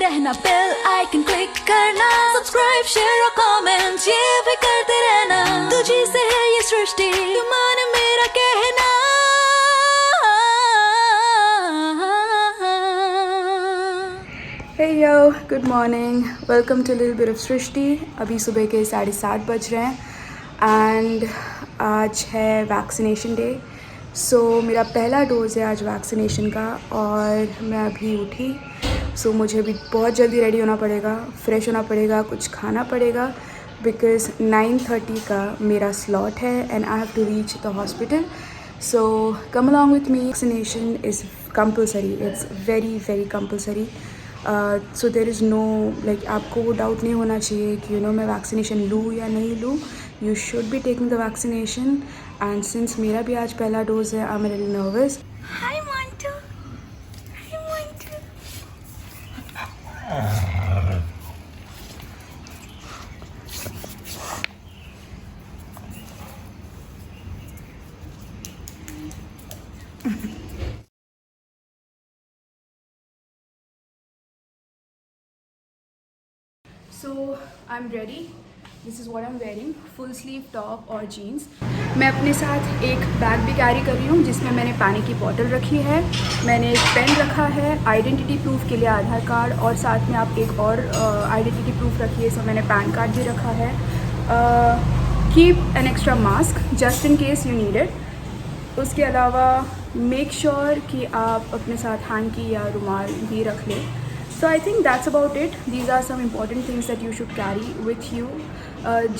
रहना, bell icon click करना, subscribe share और कमेंट ये भी करते रहना। तुझी से है ये सृष्टि, तू मान मेरा कहना। Hey yo, good morning. Welcome to Little Bit of सृष्टि। अभी सुबह के 7:30 बज रहे हैं एंड आज है वैक्सीनेशन डे। सो मेरा पहला डोज़ है आज वैक्सीनेशन का और मैं अभी उठी। सो मुझे अभी बहुत जल्दी रेडी होना पड़ेगा, फ्रेश होना पड़ेगा, कुछ खाना पड़ेगा बिकॉज़ 9:30 का मेरा स्लॉट है and I have to reach the hospital. So come along with me. Vaccination is compulsory, it's very compulsory. So there is no like आपको वो डाउट नहीं होना चाहिए कि मैं वैक्सीनेशन लूँ या नहीं लूँ। You should be taking the vaccination and since मेरा भी आज पहला डोज है, I am little nervous. Hi Montu, hi Montu. So I am ready. This is what I am wearing, full sleeve top और जीन्स। मैं अपने साथ एक बैग भी कैरी कर रही हूँ जिसमें मैंने पानी की बॉटल रखी है, मैंने एक पेन रखा है, आइडेंटिटी प्रूफ के लिए आधार कार्ड और साथ में आप एक और आइडेंटिटी प्रूफ रखिए। सो मैंने पैन कार्ड भी रखा है। Keep an extra mask just in case you need it. उसके अलावा मेक श्योर कि आप अपने साथ हैंकी या रुमाल भी रख लें। So I think that's about it. These are some important things that you should carry with you.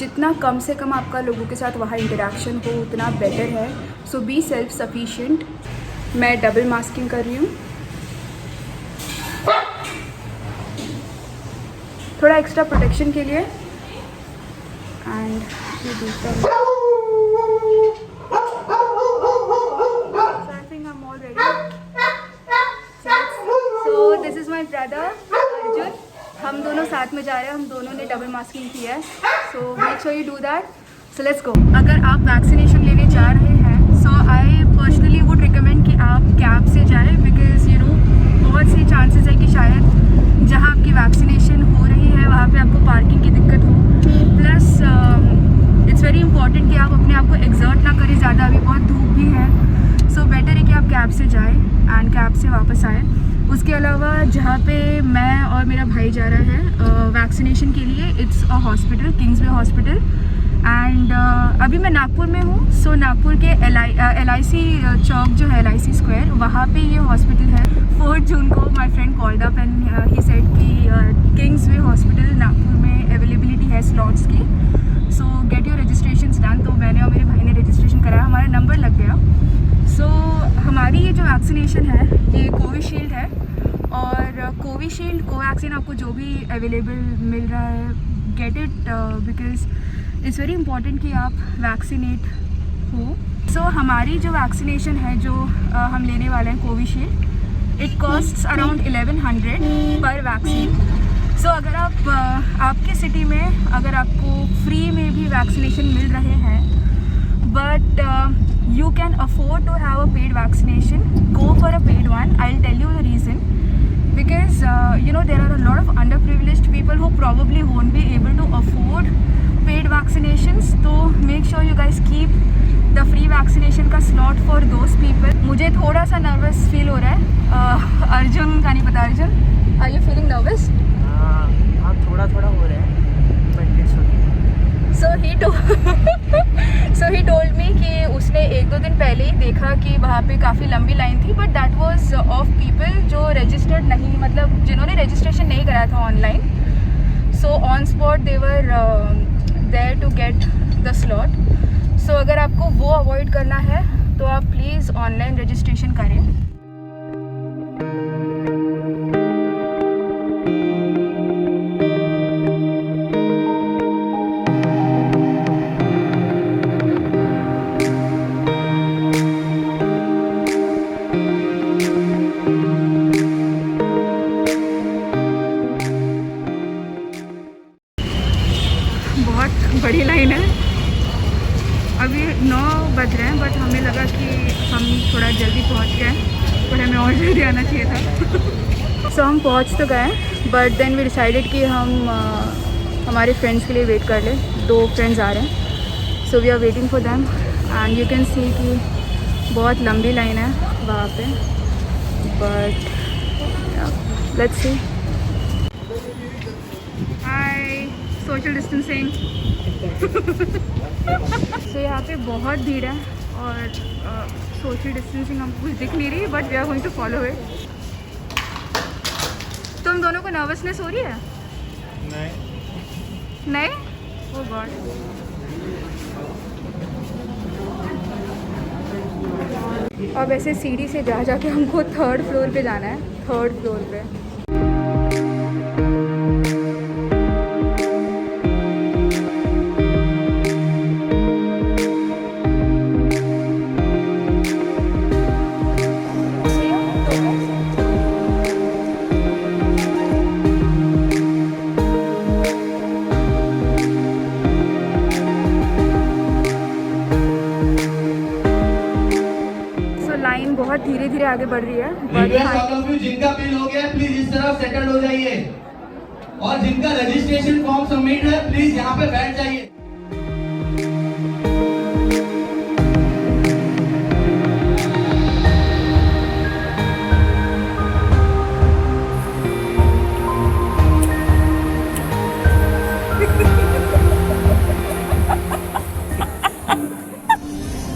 जितना कम से कम आपका लोगों के साथ वहाँ इंटरेक्शन हो उतना बेटर है। So be self sufficient. मैं डबल मास्किंग कर रही हूँ, थोड़ा एक्स्ट्रा प्रोटेक्शन के लिए। एंड ये दूसरा I think I'm all ready. So this is my brother Arjun. हम दोनों साथ में जा रहे हैं, हम दोनों ने डबल मास्किंग की है। So make sure you do that. So let's go. अगर आप वैक्सीनेशन लेने जा रहे हैं सो आई पर्सनली वुड रिकमेंड कि आप कैब से जाएं बिकॉज बहुत सी चांसेस है कि शायद जहां आपकी वैक्सीनेशन हो रही है वहाँ पे आपको पार्किंग की दिक्कत हो। प्लस इट्स वेरी इंपॉर्टेंट कि आप अपने आप को एग्जर्ट ना करें ज़्यादा, अभी बहुत धूप भी है। सो बेटर है कि आप कैब से जाएँ एंड कैब से वापस आएँ। उसके अलावा जहाँ पे मैं और मेरा भाई जा रहा है वैक्सीनेशन के लिए, it's a hospital, Kingsway hospital. And अभी मैं नागपुर में हूँ। सो नागपुर के LIC चौक जो है, LIC स्क्वायर, वहाँ पे ये हॉस्पिटल है। 4 जून को my friend called up and he said कि किंग्सवे हॉस्पिटल नागपुर में अवेलेबिलिटी है स्लॉट्स की। सो गेट योर रजिस्ट्रेशन डन। तो मैंने और मेरे भाई ने रजिस्ट्रेशन कराया, हमारा नंबर लग गया। सो हमारी ये जो वैक्सीनेशन है ये कोविशील्ड है और कोविशील्ड कोवैक्सीन आपको जो भी अवेलेबल मिल रहा है get it because it's very important कि आप वैक्सीनेट हो। सो हमारी जो वैक्सीनेशन है जो हम लेने वाले हैं कोविशील्ड, इट कॉस्ट्स अराउंड 1100 पर वैक्सीन। सो अगर आप आपके सिटी में अगर आपको फ्री में भी वैक्सीनेशन मिल रहे हैं but you can afford to have a paid vaccination, go for a paid one. I'll tell you the reason. Because there are a lot of underprivileged people who probably won't be able to afford paid vaccinations. So make sure you guys keep the free vaccination का slot for those people. मुझे थोड़ा सा nervous feel हो रहा है। अर्जुन का नहीं पता। Arjun, are you feeling nervous? हाँ, थोड़ा हो रहा है but it's okay. So he told me कि उसने 1-2 दिन पहले ही देखा कि वहाँ पे काफ़ी लंबी लाइन थी, but that was of people जो रजिस्टर्ड नहीं, मतलब जिन्होंने रजिस्ट्रेशन नहीं कराया था online. So on spot they were there to get the slot. So अगर आपको वो अवॉइड करना है तो आप प्लीज़ ऑनलाइन रजिस्ट्रेशन करें। बहुत बड़ी लाइन है। अभी 9 बज रहे हैं बट हमें लगा कि हम थोड़ा जल्दी पहुंच गए, पर हमें और जल्दी आना चाहिए था। सो हम पहुंच तो गए, बट देन वी डिसाइडेड कि हम हमारे फ्रेंड्स के लिए वेट कर ले। 2 फ्रेंड्स आ रहे हैं, so we are waiting for them and you can see कि बहुत लंबी लाइन है वहाँ पे, but let's see. Hi, social distancing. So यहाँ पे बहुत भीड़ है और सोशल डिस्टेंसिंग हमको कुछ दिख नहीं रही, but we are going to follow it. तुम दोनों को नर्वसनेस हो रही है? नहीं? Oh god. अब ऐसे सीढ़ी से जा जाके हमको 3rd फ्लोर पे जाना है, 3rd फ्लोर पे। लाइन बहुत धीरे धीरे आगे बढ़ रही है, जिनका बिल हो गया प्लीज इस तरफ सेटल हो जाइए, और जिनका रजिस्ट्रेशन फॉर्म सबमिट है प्लीज यहाँ पे बैठ जाइए।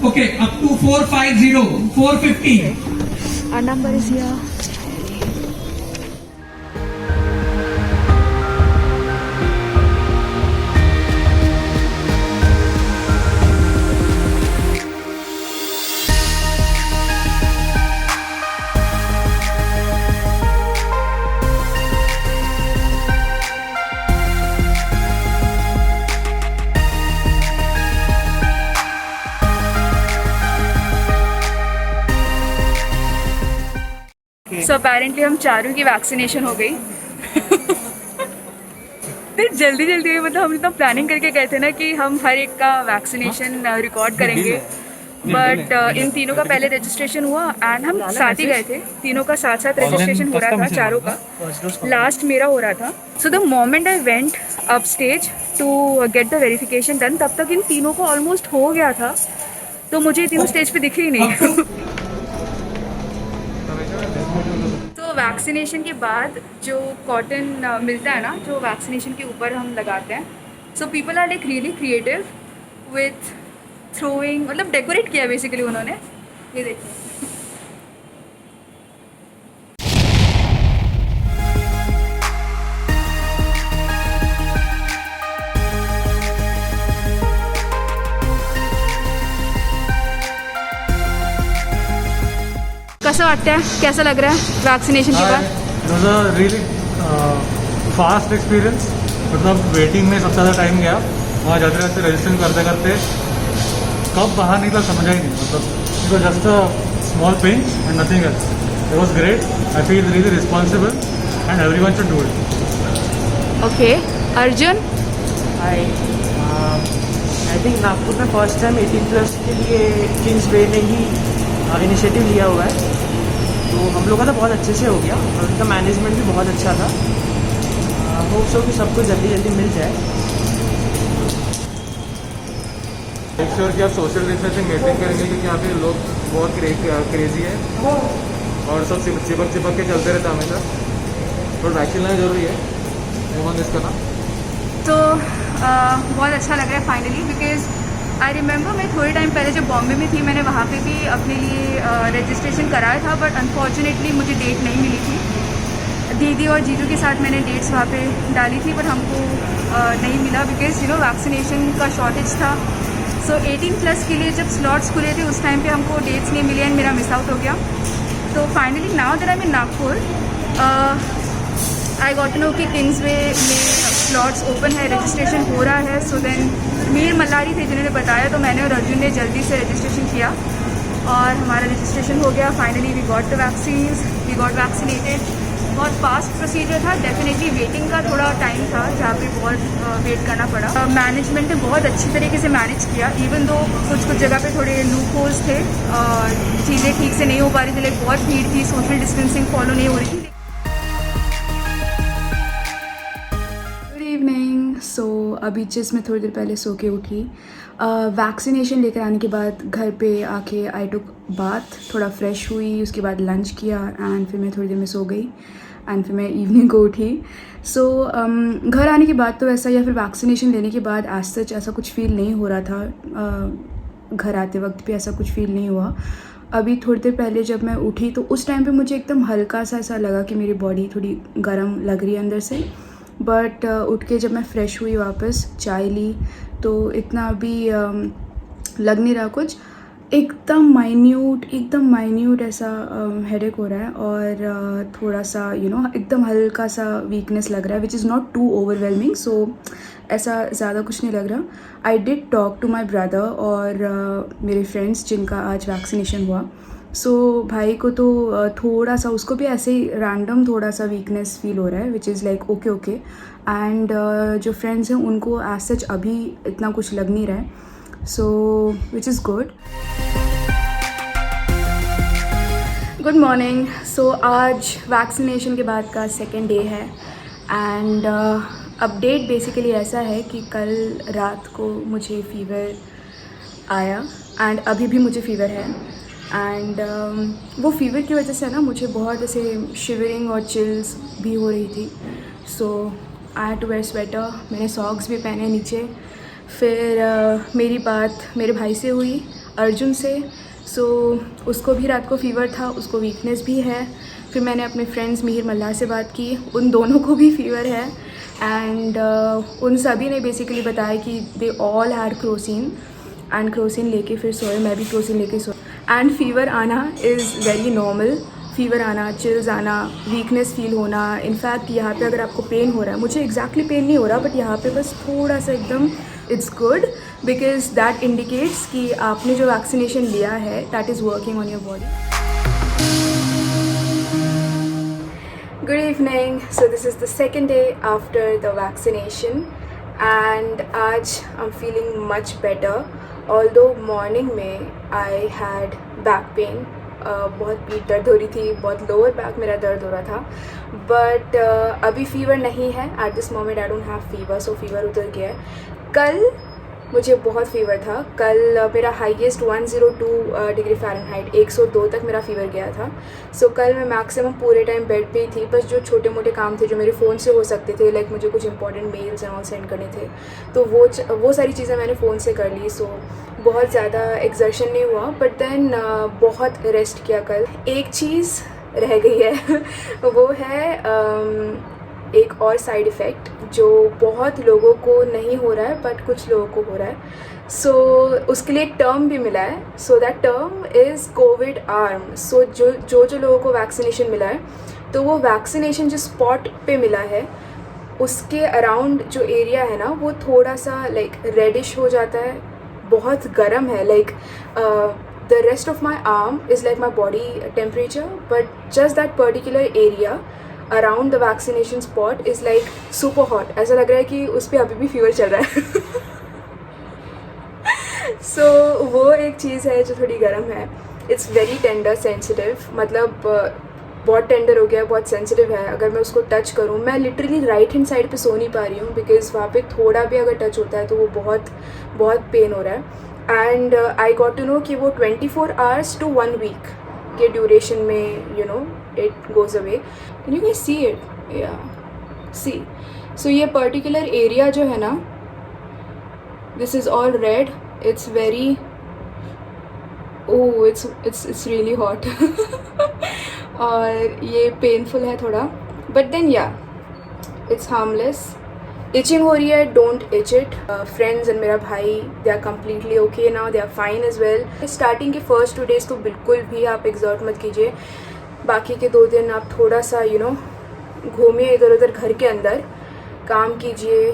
Okay, up to 450, 450. Our number is here. So apparently हम चारों की वैक्सीनेशन हो गई। तो जल्दी जल्दी मतलब हम इतना प्लानिंग करके गए थे ना कि हम हर एक का वैक्सीनेशन रिकॉर्ड करेंगे, बट इन तीनों का पहले रजिस्ट्रेशन हुआ एंड हम साथ ही गए थे। तीनों का साथ साथ रजिस्ट्रेशन हो रहा था, चारों का। लास्ट मेरा हो रहा था। So the moment I went up stage to get the verification done, तब तक इन तीनों को ऑलमोस्ट हो गया था, तो मुझे तीनों स्टेज पे दिखे ही नहीं। तो वैक्सीनेशन के बाद जो कॉटन मिलता है ना, जो वैक्सीनेशन के ऊपर हम लगाते हैं, so people are like really creative with throwing, मतलब डेकोरेट किया बेसिकली उन्होंने। ये देखिए, कसं वाटतं, कैसा लग रहा है वैक्सीनेशन के बाद? It was a really fast experience. मतलब वेटिंग में सबसे ज़्यादा टाइम गया, वहाँ जाते जाते रजिस्ट्रेशन करते करते कब बाहर निकला समझा ही नहीं। मतलब it was just a small pain and nothing else. It was great. I feel really responsible and everyone should do it. Okay, Arjun? Hi, I think Nagpur में फर्स्ट टाइम 18+ के लिए किंग्सवे ने ही इनिशिएटिव लिया हुआ है, तो हम लोग का तो बहुत अच्छे से हो गया और उनका मैनेजमेंट भी बहुत अच्छा था। होप सो कि सबको जल्दी जल्दी मिल जाए। मेक श्योर कि आप सोशल डिस्टेंसिंग मेंटेन करेंगे, क्योंकि यहाँ पे लोग बहुत क्रेजी है और सब चिपक के चलते रहते हैं हमेशा। तो वैक्सीन लेना जरूरी है, वो मिस करना। तो बहुत अच्छा लग रहा है फाइनली, बिकॉज आई रिमेंबर मैं थोड़े टाइम पहले जब बॉम्बे में थी, मैंने वहाँ पे भी अपने लिए रजिस्ट्रेशन कराया था, बट अनफॉर्चुनेटली मुझे डेट नहीं मिली थी। दीदी और जीजू के साथ मैंने डेट्स वहाँ पे डाली थी, बट हमको नहीं मिला, बिकॉज यू नो वैक्सीनेशन का शॉर्टेज था। सो 18+ के लिए जब स्लॉट्स खुले थे उस टाइम पे हमको डेट्स नहीं मिले एंड मेरा मिस आउट हो गया। तो finally now that I am in Nagpur, I got to know कि किंग्सवे में स्लॉट्स ओपन है, रजिस्ट्रेशन हो रहा है। सो देन मीर मल्लारी थे जिन्होंने बताया, तो मैंने और अर्जुन ने जल्दी से रजिस्ट्रेशन किया और हमारा रजिस्ट्रेशन हो गया। Finally we got the vaccines, we got vaccinated. बहुत फास्ट प्रोसीजर था, डेफिनेटली वेटिंग का थोड़ा टाइम था जहाँ पे बहुत वेट करना पड़ा। मैनेजमेंट ने बहुत अच्छी तरीके से मैनेज किया, इवन दो कुछ जगह पे थोड़े लूप होल्स थे और चीज़ें ठीक से नहीं हो पा रही थी, लाइक बहुत भीड़ थी, सोशल डिस्टेंसिंग फॉलो नहीं हो रही थी। अभी जस्ट मैं थोड़ी देर पहले सो के उठी। वैक्सीनेशन लेकर आने के बाद घर पे आके आई टुक बाथ, थोड़ा फ्रेश हुई, उसके बाद लंच किया एंड फिर मैं थोड़ी देर में सो गई एंड फिर मैं इवनिंग को उठी। सो घर आने के बाद तो ऐसा, या फिर वैक्सीनेशन लेने के बाद आज सच ऐसा कुछ फील नहीं हो रहा था। घर आते वक्त भी ऐसा कुछ फील नहीं हुआ। अभी थोड़ी देर पहले जब मैं उठी तो उस टाइम पे मुझे एकदम हल्का सा ऐसा लगा कि मेरी बॉडी थोड़ी गर्म लग रही है अंदर से। बट उठ के जब मैं फ़्रेश हुई, वापस चाय ली, तो इतना अभी लग नहीं रहा कुछ। एकदम माइन्यूट ऐसा हेडेक हो रहा है और थोड़ा सा एकदम हल्का सा वीकनेस लग रहा है, which is not too overwhelming. So ऐसा ज़्यादा कुछ नहीं लग रहा। I did talk to my brother और मेरे फ्रेंड्स जिनका आज वैक्सीनेशन हुआ। सो भाई को तो थोड़ा सा, उसको भी ऐसे ही रैंडम थोड़ा सा वीकनेस फील हो रहा है, which is like okay. And जो फ्रेंड्स हैं उनको एज सच अभी इतना कुछ लग नहीं रहा है, so which is good. Good morning. So आज वैक्सीनेशन के बाद का सेकेंड डे है एंड अपडेट बेसिकली ऐसा है कि कल रात को मुझे फ़ीवर आया एंड अभी भी मुझे फ़ीवर है। एंड वो फीवर की वजह से ना मुझे बहुत ऐसे शिवरिंग और चिल्स भी हो रही थी। So I had to wear sweater, मैंने सॉक्स भी पहने नीचे। फिर मेरी बात मेरे भाई से हुई, अर्जुन से। सो उसको भी रात को फ़ीवर था, उसको वीकनेस भी है। फिर मैंने अपने फ्रेंड्स मिहिर मल्लाह से बात की, उन दोनों को भी फ़ीवर है एंड उन सभी ने बेसिकली बताया कि they all had Crocin and Crocin लेके फिर सोए, मैं भी क्रोसिन लेके सोए। एंड फीवर आना इज़ वेरी नॉर्मल। फीवर आना, चिल्स आना, वीकनेस फील होना। इनफैक्ट यहाँ पे अगर आपको पेन हो रहा है, मुझे एग्जैक्टली पेन नहीं हो रहा, बट यहाँ पे बस थोड़ा सा एकदम, it's good because that indicates कि आपने जो वैक्सीनेशन लिया है that is working on your body. Good evening. So this is the second day after the vaccination and आज I am feeling much better. Although morning में I had back pain, बहुत पीठ दर्द हो रही थी, बहुत लोअर बैक मेरा दर्द हो रहा था। बट अभी फ़ीवर नहीं है at this moment, I don't have fever, so fever उतर गया है। कल मुझे बहुत फीवर था। कल मेरा हाईएस्ट 102 डिग्री फ़ारेनहाइट, 102 तक मेरा फ़ीवर गया था। सो कल मैं मैक्सिमम पूरे टाइम बेड पे ही थी। बस जो छोटे मोटे काम थे जो मेरे फ़ोन से हो सकते थे, लाइक मुझे कुछ important mails and all send करने थे, तो वो सारी चीज़ें मैंने फ़ोन से कर ली। सो बहुत ज़्यादा एक्सर्शन नहीं हुआ, बट देन बहुत रेस्ट किया कल। एक चीज़ रह गई है वो है एक और साइड इफ़ेक्ट जो बहुत लोगों को नहीं हो रहा है बट कुछ लोगों को हो रहा है। सो उसके लिए एक टर्म भी मिला है। So that term is Covid arm. So जो लोगों को वैक्सीनेशन मिला है, तो वो वैक्सीनेशन जो स्पॉट पे मिला है उसके अराउंड जो एरिया है ना, वो थोड़ा सा लाइक रेडिश हो जाता है, बहुत गर्म है। Like the rest of my arm is like my body temperature, but just that particular area around the vaccination spot is like super hot. ऐसा लग रहा है कि उस पर अभी भी फीवर चल रहा है। सो वो एक चीज़ है जो थोड़ी गर्म है। इट्स वेरी टेंडर, सेंसिटिव, मतलब बहुत टेंडर हो गया, बहुत सेंसिटिव है। अगर मैं उसको टच करूँ, मैं लिटरली राइट हैंड साइड पे सो नहीं पा रही हूँ बिकॉज वहाँ पे थोड़ा भी अगर टच होता है तो वो बहुत पेन हो रहा है। And I got to know कि वो 24 आवर्स to 1 week के ड्यूरेशन में it goes away. Can you guys see it? Yeah see. So ये पर्टिकुलर एरिया जो है ना, this is all red, it's very, oh it's really hot और ये पेनफुल है थोड़ा, but then yeah it's harmless. Itching हो रही है, don't itch it. Friends and मेरा भाई, they are completely okay now, they are fine as well. Starting के फर्स्ट 2 days तो बिल्कुल भी आप एग्जर्ट मत कीजिए। बाकी के 2 दिन आप थोड़ा सा घूमिए इधर उधर घर के अंदर, काम कीजिए,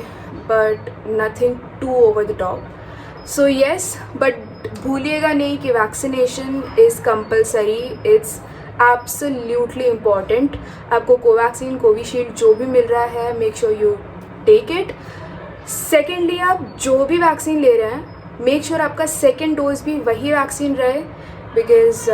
but nothing to over the top. So yes, but भूलिएगा नहीं कि vaccination is compulsory, it's absolutely important. आपको कोवैक्सीन, कोविशील्ड जो भी मिल रहा है, make sure you take it. Secondly, आप जो भी वैक्सीन ले रहे हैं, मेक श्योर आपका सेकेंड डोज भी वही वैक्सीन रहे, because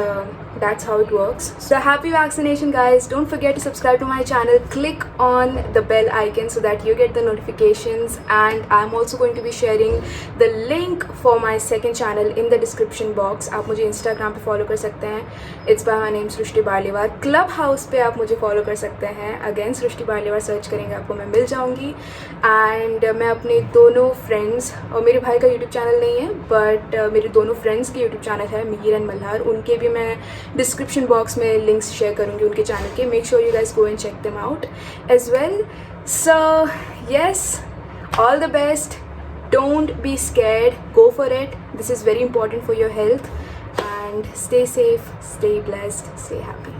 That's how it works. So happy vaccination, guys. Don't forget to subscribe to my channel. Click on the bell icon so that you get the notifications, and I'm also going to be sharing the link for my second channel in the description box. आप मुझे Instagram पे follow कर सकते हैं. It's by my name Srishti बार्लीवार. Clubhouse पे आप मुझे follow कर सकते हैं. Again सृष्टि बार्लीवार सर्च करेंगे आपको मैं मिल जाऊँगी. And मैं अपने दोनों friends, और मेरे भाई का YouTube चैनल नहीं है, but मेरे दोनों friends के YouTube चैनल है, मीर एंड मल्हार, उनके भी मैं डिस्क्रिप्शन बॉक्स में लिंक्स शेयर करूँगी उनके चैनल के. Make sure you guys go and check them out as well. So yes, all the best. Don't be scared, go for it. This is very important for your health, and stay safe, stay blessed, stay happy.